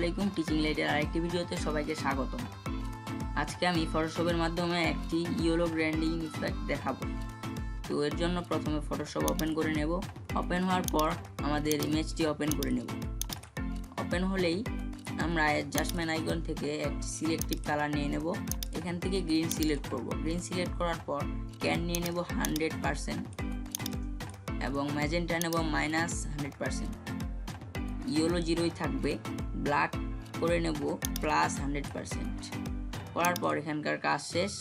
আলাইকুম, টিচিং লাইটের আরেকটি ভিডিওতে সবাইকে স্বাগতম। আজকে আমি ফটোশপের মাধ্যমে একটি ইয়েলো ব্র্যান্ডিং ইফেক্ট দেখাবো। তো এর জন্য প্রথমে ফটোশপ ওপেন করে নেব। ওপেন হওয়ার পর আমাদের ইমেজটি ওপেন করে নেব। ওপেন হলেই আমরা অ্যাডজাস্টমেন্ট আইকন থেকে একটি সিলেক্টিভ কালার নিয়ে নেব। এখান থেকে গ্রিন সিলেক্ট করব। গ্রিন সিলেক্ট করার পর ক্যান নিয়ে নেব 100% এবং ম্যাজেন্টা নেব -100%। ইয়েলো জিরোই থাকবে, ব্ল্যাক করে নেব +100%। করার পর এখানকার কাজ শেষ।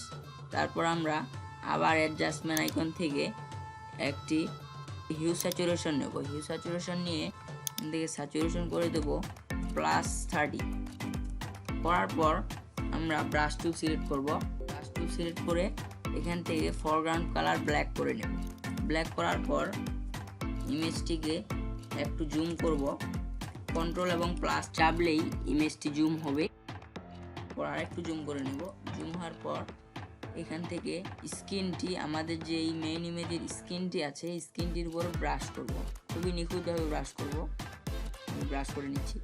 তারপর আমরা আবার অ্যাডজাস্টমেন্ট আইকন থেকে একটি হিউ স্যাচুরেশন নেব। হিউ স্যাচুরেশন নিয়ে এখান থেকে স্যাচুরেশন করে দেব +30। করার পর আমরা ব্রাশ টুল সিলেক্ট করব। ব্রাশ টুল সিলেক্ট করে এখান থেকে ফরগ্রাউন্ড কালার ব্ল্যাক করে নেব। ব্ল্যাক করার পর ইমেজটিকে একটু জুম করব। কন্ট্রোল এবং প্লাস চাপলেই ইমেজটি জুম হবে। আর একটু জুম করে নেব। জুম হওয়ার পর এখান থেকে স্কিনটি, আমাদের যে এই মেইন ইমেজের স্কিনটি আছে, স্কিনটির উপর ব্রাশ করব। খুবই নিখুঁতভাবে ব্রাশ করব। আমি ব্রাশ করে নিচ্ছি।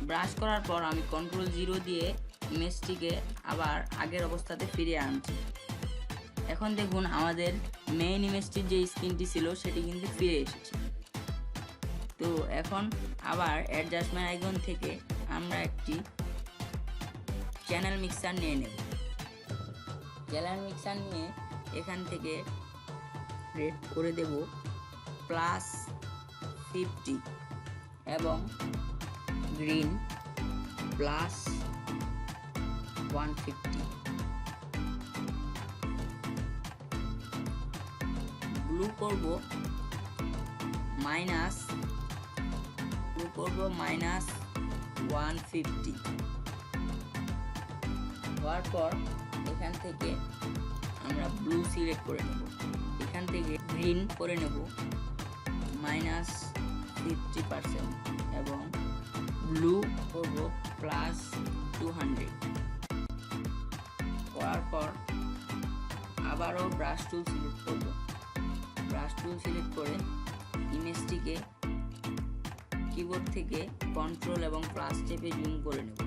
ব্রাশ করার পর আমি কন্ট্রোল 0 দিয়ে ইমেজটিকে আবার আগের অবস্থাতে ফিরিয়ে আনছি। এখন দেখুন আমাদের মেইন ইমেজটির যে স্ক্রিনটি ছিল সেটি কিন্তু ফিরে এসেছে। তো এখন আবার অ্যাডজাস্টমেন্ট আইকন থেকে আমরা একটি চ্যানেল মিক্সার নিয়ে নেব। চ্যানেল মিক্সার নিয়ে এখান থেকে রেড করে দেব +50 এবং গ্রিন +150। ব্লু করব -150। হওয়ার পর এখান থেকে আমরা ব্লু সিলেক্ট করে নেব। এখান থেকে গ্রিন করে নেব -50% এবং ব্লু করব +200। করার পর আবারও ব্রাশ টুল সিলেক্ট করব। ব্রাশ টুল সিলেক্ট করে ইমেজটিকে কিবোর্ড থেকে কন্ট্রোল এবং প্লাস চেপে জুম করে নেব।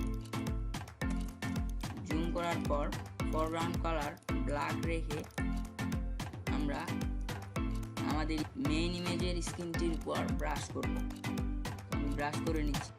জুম করার পর ফরগ্রাউন্ড কালার ব্ল্যাক রেখে আমরা আমাদের মেইন ইমেজের স্ক্রিনটির উপর ব্রাশ করব। আমি ব্রাশ করে নিচ্ছি।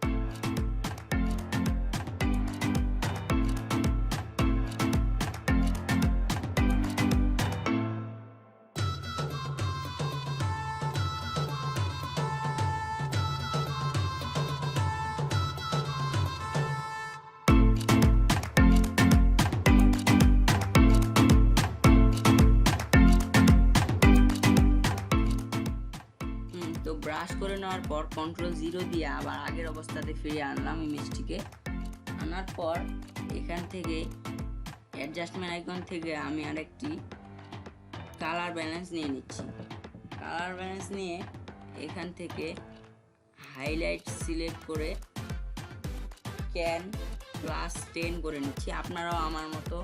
তো ব্রাশ করে নেওয়ার পর কন্ট্রোল 0 দিয়ে আবার আগের অবস্থাতে ফিরিয়ে আনলাম ইমেজটিকে। আনার পর এখান থেকে অ্যাডজাস্টমেন্ট আইকন থেকে আমি আরেকটি কালার ব্যালেন্স নিয়ে নিচ্ছি। কালার ব্যালেন্স নিয়ে এখান থেকে হাইলাইট সিলেক্ট করে ক্যান +10 করে নিচ্ছি। আপনারাও আমার মতো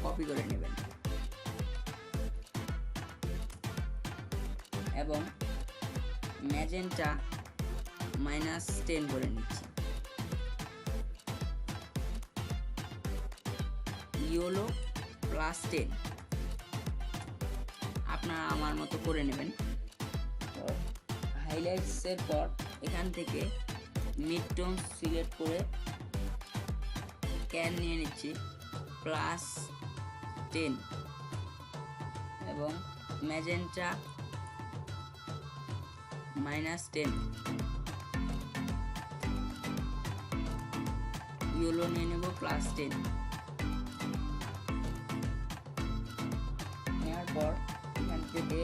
কপি করে নেবেন এবং ম্যাজেন্টা -10 করে নিচ্ছি। ইয়েলো +10 আপনারা আমার মতো করে নেবেন। হাইলাইটসের পর এখান থেকে মিড টোন সিলেক্ট করে ক্যান নিয়ে নিচ্ছি +10 এবং ম্যাজেন্টা -10। ইয়েলো নিয়ে নেব +10। নেওয়ার পর এখান থেকে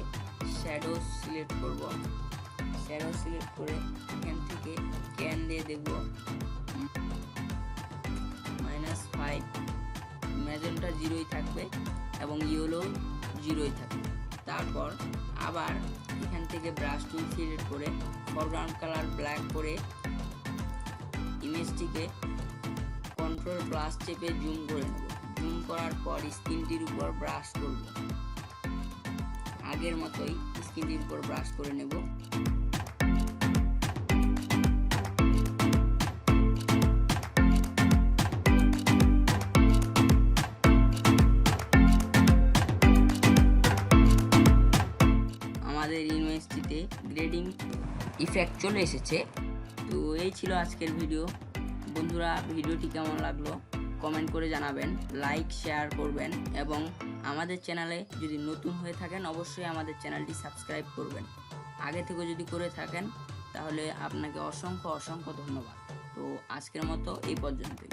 শ্যাডো সিলেক্ট করব। শ্যাডো সিলেক্ট করে এখান থেকে ক্যান দিয়ে দেব -5। ম্যাজেন্টা 0ই থাকবে এবং ইয়েলো 0ই থাকবে। তারপর আবার এখান থেকে ব্রাশ টুল সিলেক্ট করে ফরগ্রাউন্ড কালার ব্ল্যাক করে ইমেজটিকে কন্ট্রোল প্লাস চেপে জুম করে নেব। জুম করার পর স্ক্রিনটির উপর ব্রাশ করব। আগের মতোই স্ক্রিনটির উপর ব্রাশ করে নেব। আমাদের ইউনিভার্সিটিতে গ্রেডিং ইফেক্ট চলে এসেছে। তো এই ছিল আজকের ভিডিও। বন্ধুরা, ভিডিওটি কেমন লাগলো কমেন্ট করে জানাবেন, লাইক শেয়ার করবেন এবং আমাদের চ্যানেলে যদি নতুন হয়ে থাকেন অবশ্যই আমাদের চ্যানেলটি সাবস্ক্রাইব করবেন। আগে থেকে যদি করে থাকেন তাহলে আপনাকে অসংখ্য ধন্যবাদ। তো আজকের মতো এই পর্যন্তই।